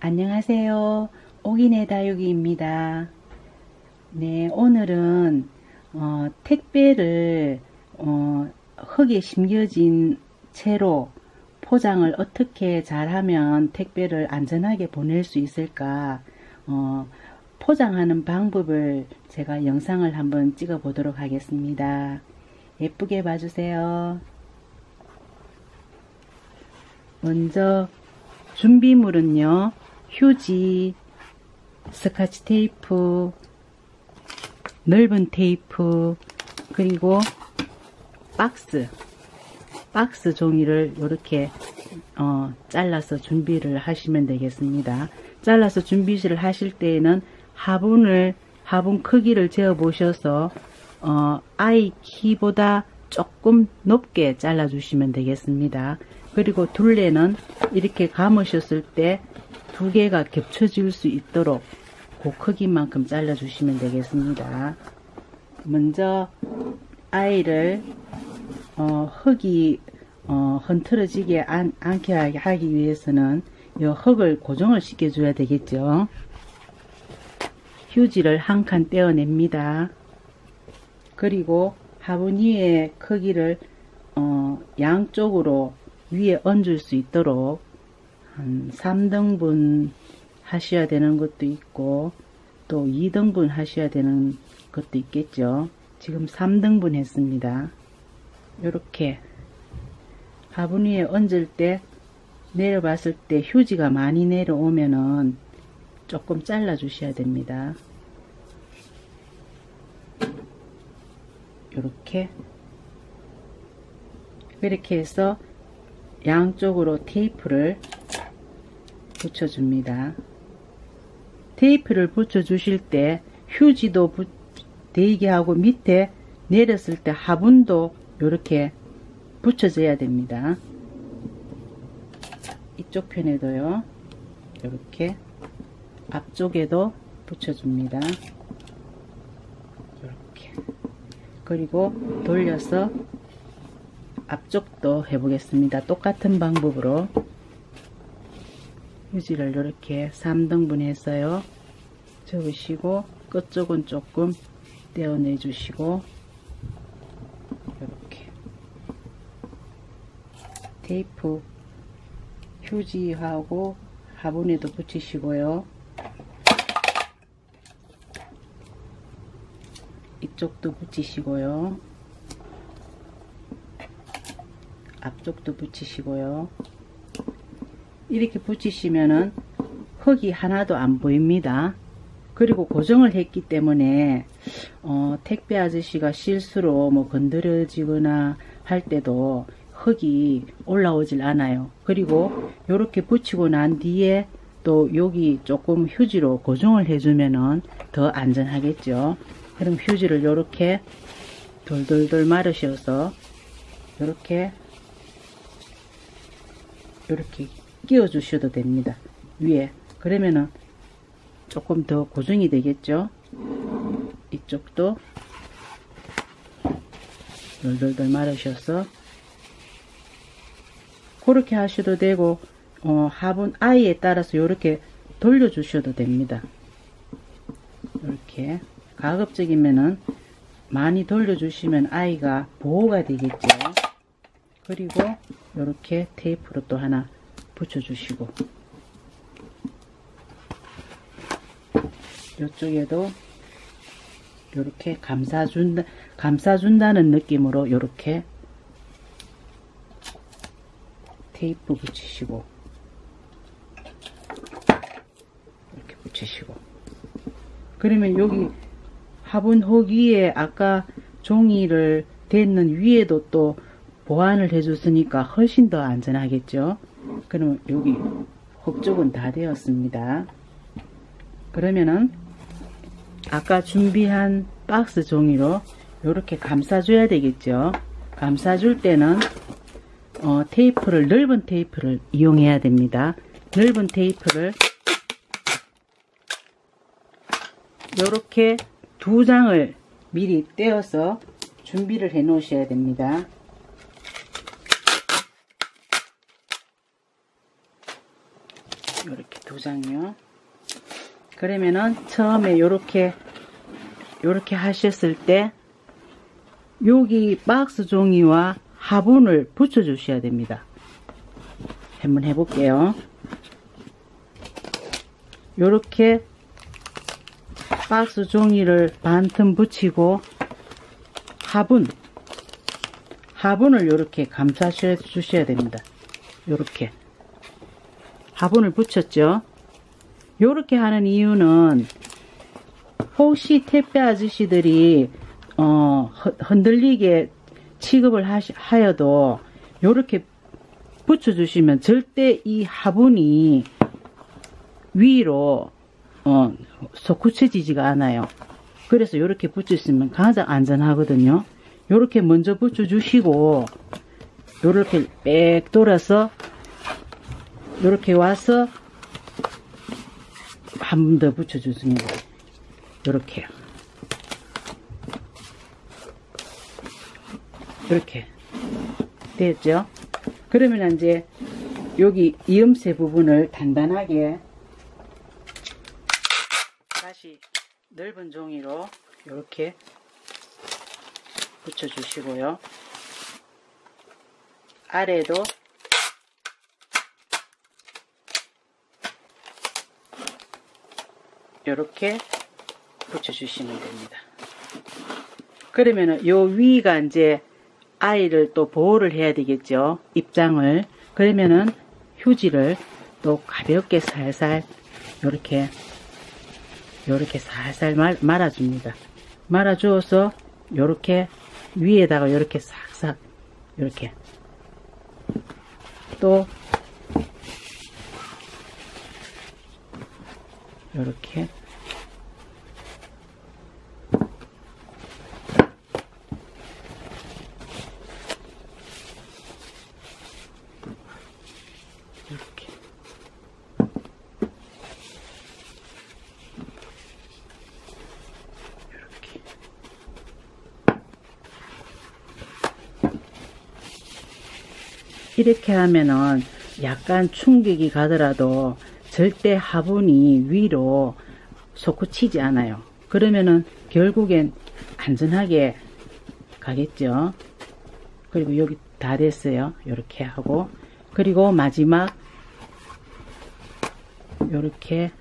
안녕하세요. 옥인의 다육이입니다. 네, 오늘은 택배를 흙에 심겨진 채로 포장을 어떻게 잘하면 택배를 안전하게 보낼 수 있을까, 포장하는 방법을 제가 영상을 한번 찍어 보도록 하겠습니다. 예쁘게 봐주세요. 먼저 준비물은요, 휴지, 스카치 테이프, 넓은 테이프, 그리고 박스 종이를 이렇게 잘라서 준비를 하시면 되겠습니다. 잘라서 준비를 하실 때에는 화분 크기를 재어 보셔서 아이 키보다 조금 높게 잘라 주시면 되겠습니다. 그리고 둘레는 이렇게 감으셨을 때 두 개가 겹쳐질 수 있도록 그 크기만큼 잘라 주시면 되겠습니다. 먼저 아이를 흙이 흔들어지게 않게 하기 위해서는 이 흙을 고정을 시켜 줘야 되겠죠. 휴지를 한 칸 떼어냅니다. 그리고 화분 위에 크기를 양쪽으로 위에 얹을 수 있도록 한 3등분 하셔야 되는 것도 있고 또 2등분 하셔야 되는 것도 있겠죠. 지금 3등분 했습니다. 이렇게 화분 위에 얹을 때 내려봤을 때 휴지가 많이 내려오면은 조금 잘라 주셔야 됩니다. 이렇게 해서 양쪽으로 테이프를 붙여줍니다. 테이프를 붙여주실 때 휴지도 대게 하고 밑에 내렸을 때 화분도 이렇게 붙여줘야 됩니다. 이쪽 편에도요, 이렇게 앞쪽에도 붙여줍니다. 이렇게. 그리고 돌려서 앞쪽도 해보겠습니다. 똑같은 방법으로 휴지를 이렇게 3등분 해서요, 접으시고 끝쪽은 조금 떼어내 주시고 이렇게 테이프 휴지하고 화분에도 붙이시고요, 이쪽도 붙이시고요, 앞쪽도 붙이시고요. 이렇게 붙이시면은 흙이 하나도 안 보입니다. 그리고 고정을 했기 때문에 택배 아저씨가 실수로 뭐 건드려지거나 할 때도 흙이 올라오질 않아요. 그리고 이렇게 붙이고 난 뒤에 또 여기 조금 휴지로 고정을 해주면은 더 안전하겠죠. 그럼 휴지를 이렇게 돌돌돌 말으셔서 이렇게 끼워 주셔도 됩니다. 위에. 그러면은 조금 더 고정이 되겠죠. 이쪽도 돌돌돌 말으셔서 그렇게 하셔도 되고, 화분 아이에 따라서 이렇게 돌려 주셔도 됩니다. 이렇게 가급적이면은 많이 돌려 주시면 아이가 보호가 되겠죠. 그리고 이렇게 테이프로 또 하나 붙여주시고, 이쪽에도 이렇게 감싸준다는 느낌으로 이렇게 테이프 붙이시고, 이렇게 붙이시고, 그러면 여기 화분 흙 위에 아까 종이를 댔는 위에도 또 보완을 해줬으니까 훨씬 더 안전하겠죠. 그러면 여기 흙 쪽은 다 되었습니다. 그러면은 아까 준비한 박스 종이로 이렇게 감싸줘야 되겠죠. 감싸줄 때는 테이프를, 넓은 테이프를 이용해야 됩니다. 넓은 테이프를 이렇게 2장을 미리 떼어서 준비를 해 놓으셔야 됩니다. 이렇게 2장요. 그러면은 처음에 요렇게 하셨을 때 여기 박스 종이와 화분을 붙여 주셔야 됩니다. 한번 해볼게요. 요렇게 박스 종이를 반틈 붙이고 화분을 요렇게 감싸 주셔야 됩니다. 요렇게 화분을 붙였죠. 요렇게 하는 이유는 혹시 택배 아저씨들이 흔들리게 취급을 하여도 요렇게 붙여주시면 절대 이 화분이 위로 솟구쳐지지가 않아요. 그래서 요렇게 붙여주시면 가장 안전하거든요. 요렇게 먼저 붙여주시고 요렇게 빽 돌아서 요렇게 와서 한 번 더 붙여주십니다. 요렇게요. 이렇게 됐죠? 그러면 이제 여기 이음새 부분을 단단하게 다시 넓은 종이로 이렇게 붙여주시고요. 아래도 이렇게 붙여주시면 됩니다. 그러면은 요 위가 이제 아이를 또 보호를 해야 되겠죠. 입장을. 그러면은 휴지를 또 가볍게 살살 요렇게 살살 말아줍니다. 말아주어서 요렇게 위에다가 요렇게 싹싹 요렇게 또 요렇게 이렇게 하면은 약간 충격이 가더라도 절대 화분이 위로 솟구치지 않아요. 그러면은 결국엔 안전하게 가겠죠. 그리고 여기 다 됐어요. 이렇게 하고 그리고 마지막 이렇게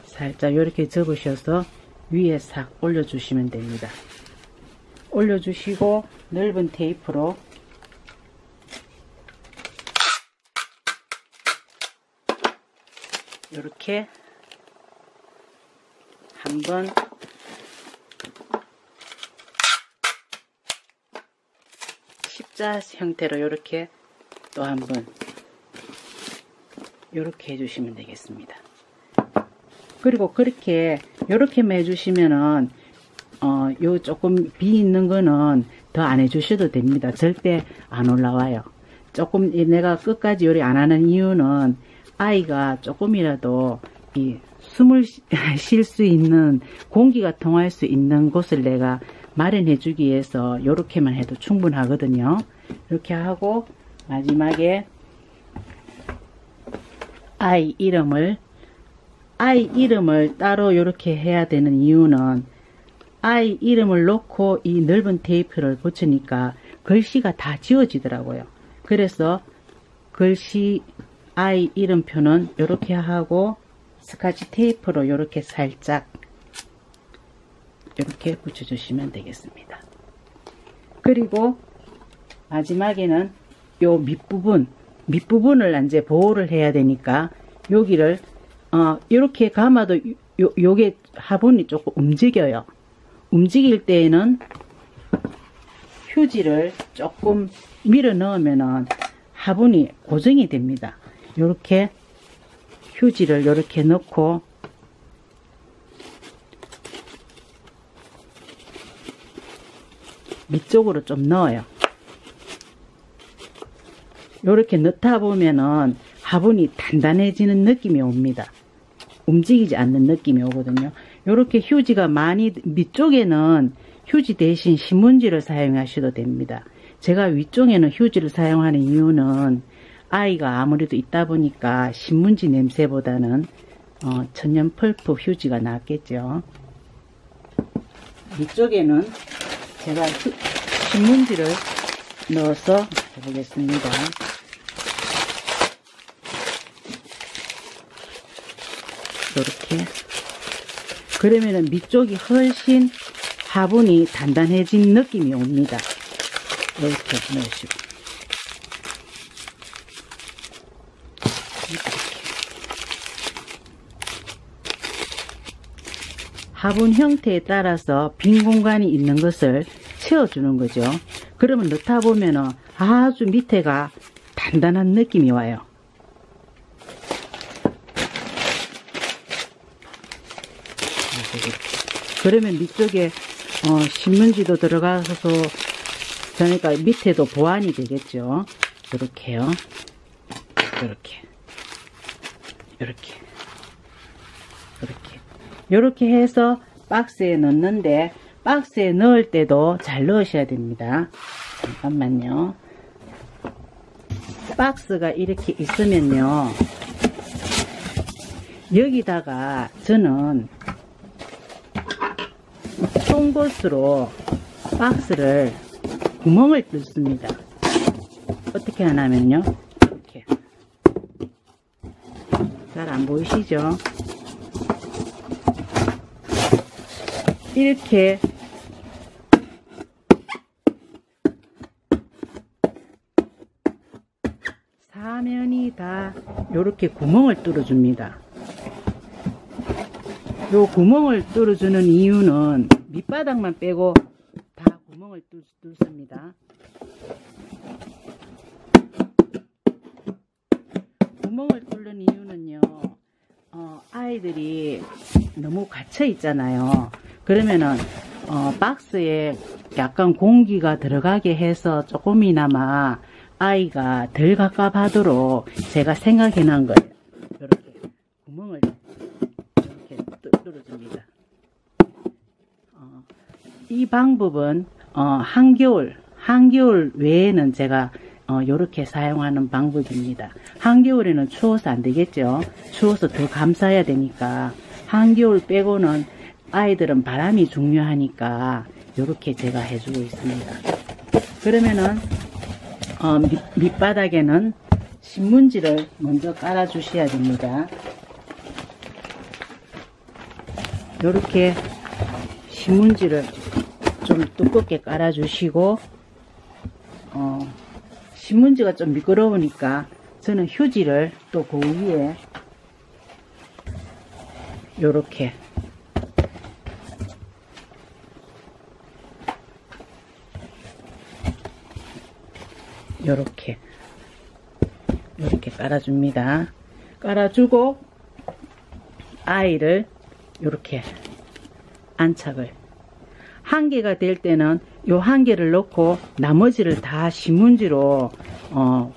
살짝 이렇게 접으셔서 위에 싹 올려주시면 됩니다. 올려주시고 넓은 테이프로 이렇게 한번 십자 형태로 이렇게 또 한번 이렇게 해주시면 되겠습니다. 그리고 그렇게 이렇게만 해주시면은 요 조금 비 있는 거는 더 안 해주셔도 됩니다. 절대 안 올라와요. 조금 내가 끝까지 요리 안 하는 이유는 아이가 조금이라도 이 숨을 쉴 수 있는 공기가 통할 수 있는 곳을 내가 마련해 주기 위해서 요렇게만 해도 충분하거든요. 이렇게 하고 마지막에 아이 이름을 따로 요렇게 해야 되는 이유는 아이 이름을 놓고 이 넓은 테이프를 붙이니까 글씨가 다 지워지더라고요. 그래서 글씨 아이 이름표는 이렇게 하고 스카치 테이프로 이렇게 살짝 이렇게 붙여주시면 되겠습니다. 그리고 마지막에는 요 밑부분을 이제 보호를 해야 되니까 여기를 이렇게 감아도 요게 화분이 조금 움직여요. 움직일 때에는 휴지를 조금 밀어 넣으면은 화분이 고정이 됩니다. 요렇게 휴지를 요렇게 넣고 밑쪽으로 좀 넣어요. 요렇게 넣다 보면은 화분이 단단해지는 느낌이 옵니다. 움직이지 않는 느낌이 오거든요. 요렇게 휴지가 많이 밑쪽에는 휴지 대신 신문지를 사용하셔도 됩니다. 제가 위쪽에는 휴지를 사용하는 이유는 아이가 아무래도 있다 보니까 신문지 냄새보다는 천연 펄프 휴지가 낫겠죠. 이쪽에는 제가 신문지를 넣어서 해보겠습니다. 이렇게. 그러면은 밑쪽이 훨씬 화분이 단단해진 느낌이 옵니다. 이렇게 넣으시고. 화분 형태에 따라서 빈 공간이 있는 것을 채워주는 거죠. 그러면 넣다 보면은 아주 밑에가 단단한 느낌이 와요. 그러면 밑쪽에 신문지도 들어가서 그러니까 밑에도 보완이 되겠죠. 이렇게요. 이렇게 해서 박스에 넣는데, 박스에 넣을 때도 잘 넣으셔야 됩니다. 잠깐만요. 박스가 이렇게 있으면요, 여기다가 저는 송곳으로 박스를 구멍을 뚫습니다. 어떻게 하냐면요, 이렇게. 잘 안 보이시죠? 이렇게 사면이 다 이렇게 구멍을 뚫어줍니다. 요 구멍을 뚫어주는 이유는 밑바닥만 빼고 다 구멍을 뚫습니다. 구멍을 뚫는 이유는요, 아이들이 너무 갇혀 있잖아요. 그러면은 박스에 약간 공기가 들어가게 해서 조금이나마 아이가 덜 갑갑하도록 제가 생각해 놓은 거예요. 이렇게 구멍을 이렇게 뚫어줍니다. 이 방법은 한겨울 외에는 제가 이렇게 사용하는 방법입니다. 한겨울에는 추워서 안 되겠죠. 추워서 더 감싸야 되니까 한겨울 빼고는 아이들은 바람이 중요하니까 이렇게 제가 해주고 있습니다. 그러면은 밑바닥에는 신문지를 먼저 깔아 주셔야 됩니다. 이렇게 신문지를 좀 두껍게 깔아 주시고, 신문지가 좀 미끄러우니까 저는 휴지를 또 그 위에 요렇게 이렇게 깔아줍니다. 깔아주고 아이를 이렇게 안착을, 한 개가 될 때는 요 한 개를 넣고 나머지를 다 신문지로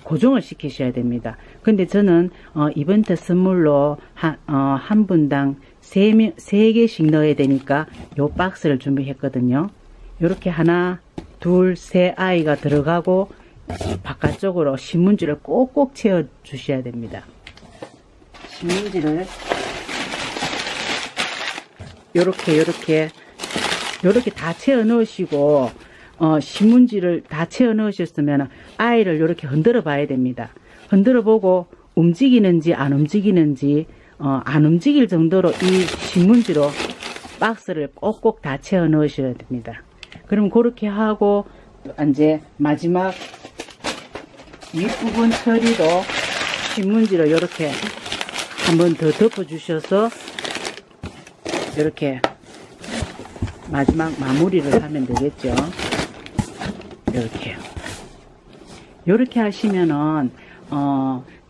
고정을 시키셔야 됩니다. 근데 저는 이벤트 선물로 한 분당 3개씩 넣어야 되니까 요 박스를 준비했거든요. 이렇게 하나 둘 세 아이가 들어가고 바깥쪽으로 신문지를 꼭꼭 채워 주셔야 됩니다. 신문지를 요렇게 다 채워 넣으시고, 신문지를 다 채워 넣으셨으면 아이를 요렇게 흔들어 봐야 됩니다. 흔들어 보고 움직이는지 안 움직이는지, 안 움직일 정도로 이 신문지로 박스를 꼭꼭 다 채워 넣으셔야 됩니다. 그럼 그렇게 하고 이제 마지막 윗부분 처리도 신문지로 이렇게 한번 더 덮어 주셔서 이렇게 마지막 마무리를 하면 되겠죠. 이렇게 하시면은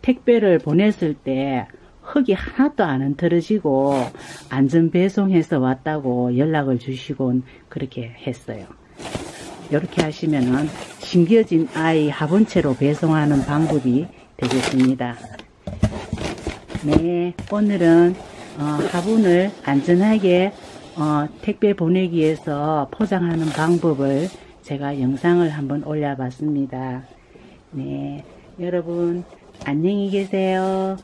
택배를 보냈을 때 흙이 하나도 안 흐트러지고 안전 배송해서 왔다고 연락을 주시곤 그렇게 했어요. 이렇게 하시면은 심겨진 아이 화분채로 배송하는 방법이 되겠습니다. 네, 오늘은 화분을 안전하게 택배 보내기 위해서 포장하는 방법을 제가 영상을 한번 올려봤습니다. 네, 여러분 안녕히 계세요.